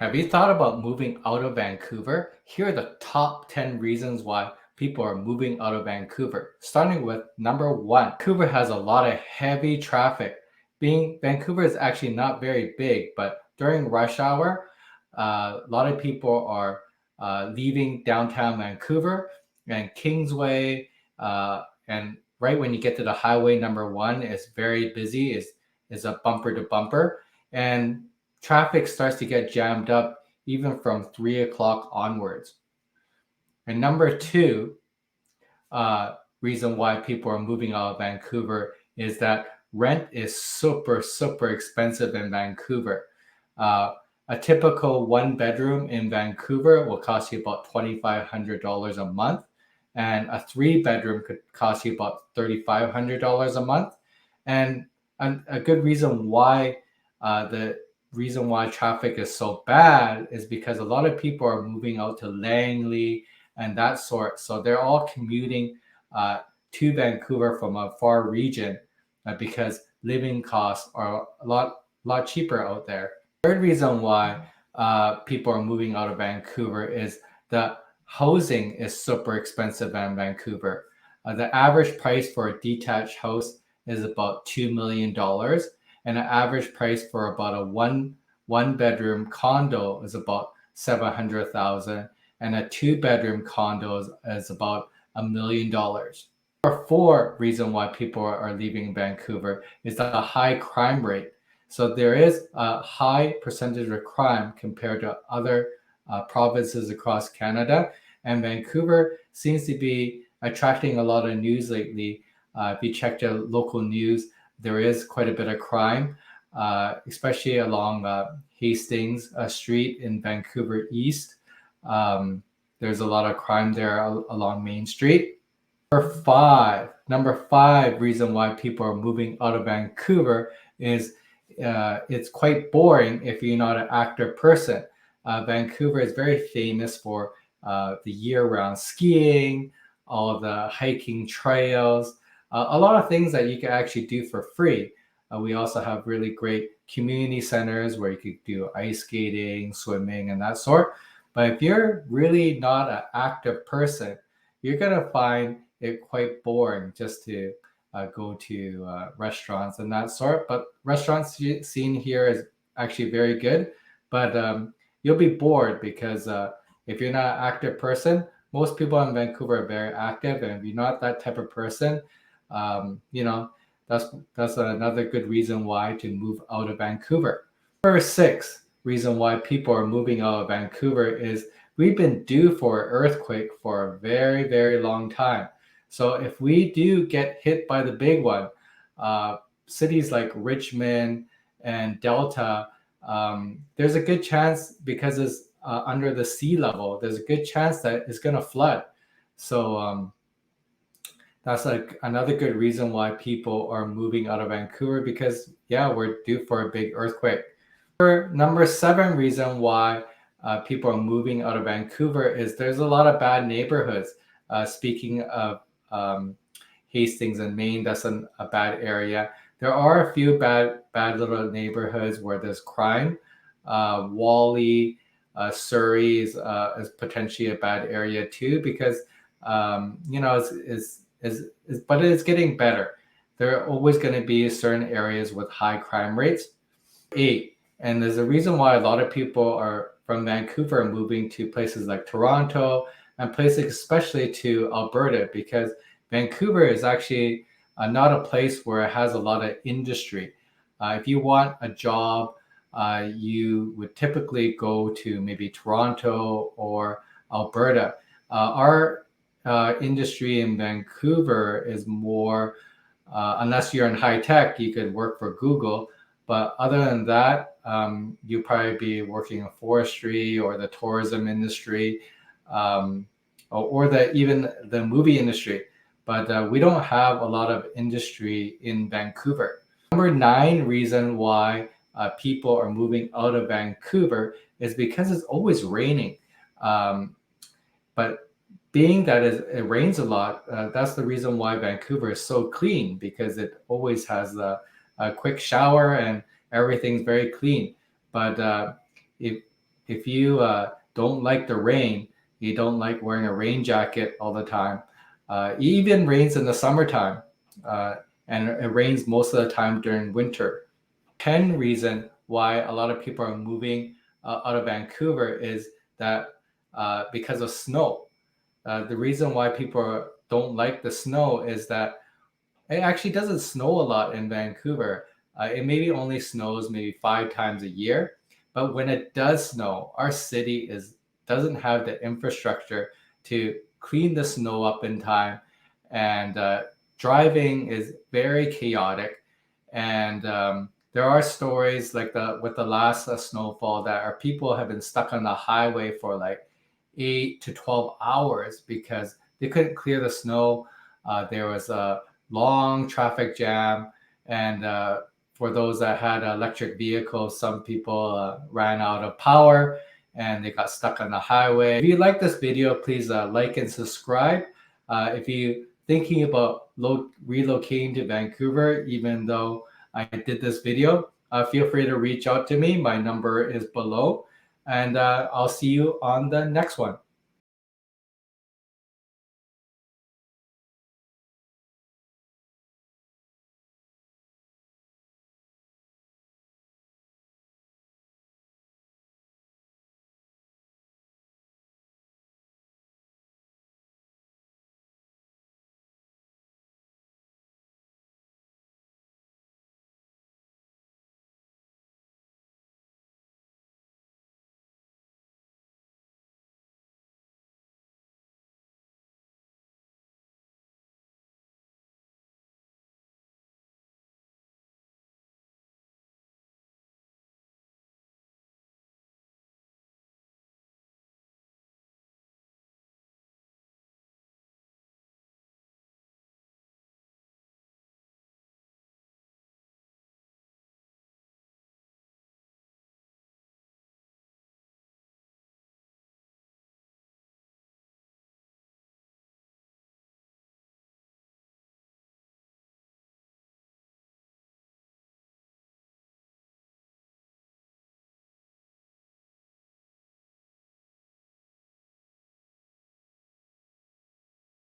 Have you thought about moving out of Vancouver? Here are the top 10 reasons why people are moving out of Vancouver. Starting with number one, Vancouver has a lot of heavy traffic. Vancouver is actually not very big, but during rush hour, a lot of people are leaving downtown Vancouver and Kingsway, and right when you get to the highway number one, it's very busy. Is a bumper to bumper, and traffic starts to get jammed up even from 3 o'clock onwards. And number two, reason why people are moving out of Vancouver is that rent is super expensive in Vancouver. A typical one bedroom in Vancouver will cost you about $2,500 a month, and a three bedroom could cost you about $3,500 a month. And a good reason why the reason why traffic is so bad is because a lot of people are moving out to Langley and that sort. So they're all commuting to Vancouver from a far region because living costs are a lot cheaper out there. Third reason why people are moving out of Vancouver is that housing is super expensive in Vancouver. The average price for a detached house is about $2 million, and an average price for about a one bedroom condo is about 700,000, and a two bedroom condo is about $1 million. Number four reason why people are leaving Vancouver is the high crime rate. So there is a high percentage of crime compared to other provinces across Canada, and Vancouver seems to be attracting a lot of news lately. If you check the local news, there is quite a bit of crime, especially along Hastings Street in Vancouver East. There's a lot of crime there along Main Street. Number five reason why people are moving out of Vancouver is it's quite boring if you're not an active person. Vancouver is very famous for the year-round skiing, all of the hiking trails, a lot of things that you can actually do for free. We also have really great community centers where you could do ice skating, swimming, and that sort. But if you're really not an active person, you're going to find it quite boring just to go to restaurants and that sort. But restaurants scene here is actually very good, but you'll be bored because if you're not an active person, most people in Vancouver are very active, and if you're not that type of person, you know, that's another good reason why to move out of Vancouver. Number six reason why people are moving out of Vancouver is we've been due for an earthquake for a very long time. So if we do get hit by the big one, cities like Richmond and Delta, there's a good chance because it's under the sea level, there's a good chance that it's going to flood. So that's like another good reason why people are moving out of Vancouver, because yeah, we're due for a big earthquake. Number seven reason why people are moving out of Vancouver is there's a lot of bad neighborhoods. Speaking of Hastings and Maine, that's a bad area. There are a few bad little neighborhoods where there's crime. Wally, Surrey is potentially a bad area too, because you know, but it's getting better. There are always going to be certain areas with high crime rates. 8, and there's a reason why a lot of people are from Vancouver moving to places like Toronto and places especially to Alberta, because Vancouver is actually not a place where it has a lot of industry. If you want a job, you would typically go to maybe Toronto or Alberta. Our industry in Vancouver is more, unless you're in high tech, you could work for Google. But other than that, you'll probably be working in forestry or the tourism industry, or even the movie industry. But we don't have a lot of industry in Vancouver. Number 9 reason why people are moving out of Vancouver is because it's always raining. But being that it rains a lot, that's the reason why Vancouver is so clean, because it always has a quick shower and everything's very clean. But If you don't like the rain, you don't like wearing a rain jacket all the time. It even rains in the summertime, uh, and it rains most of the time during winter. 10 reason why a lot of people are moving out of Vancouver is that because of snow. The reason why people don't like the snow is that it actually doesn't snow a lot in Vancouver. It maybe only snows maybe 5 times a year. But when it does snow, our city doesn't have the infrastructure to clean the snow up in time, and driving is very chaotic. And there are stories like the with the last snowfall that our people have been stuck on the highway for like 8 to 12 hours because they couldn't clear the snow. There was a long traffic jam, and for those that had electric vehicles, some people ran out of power and they got stuck on the highway. If you like this video, please like and subscribe. If you thinking about relocating to Vancouver, even though I did this video, feel free to reach out to me. My number is below, and I'll see you on the next one.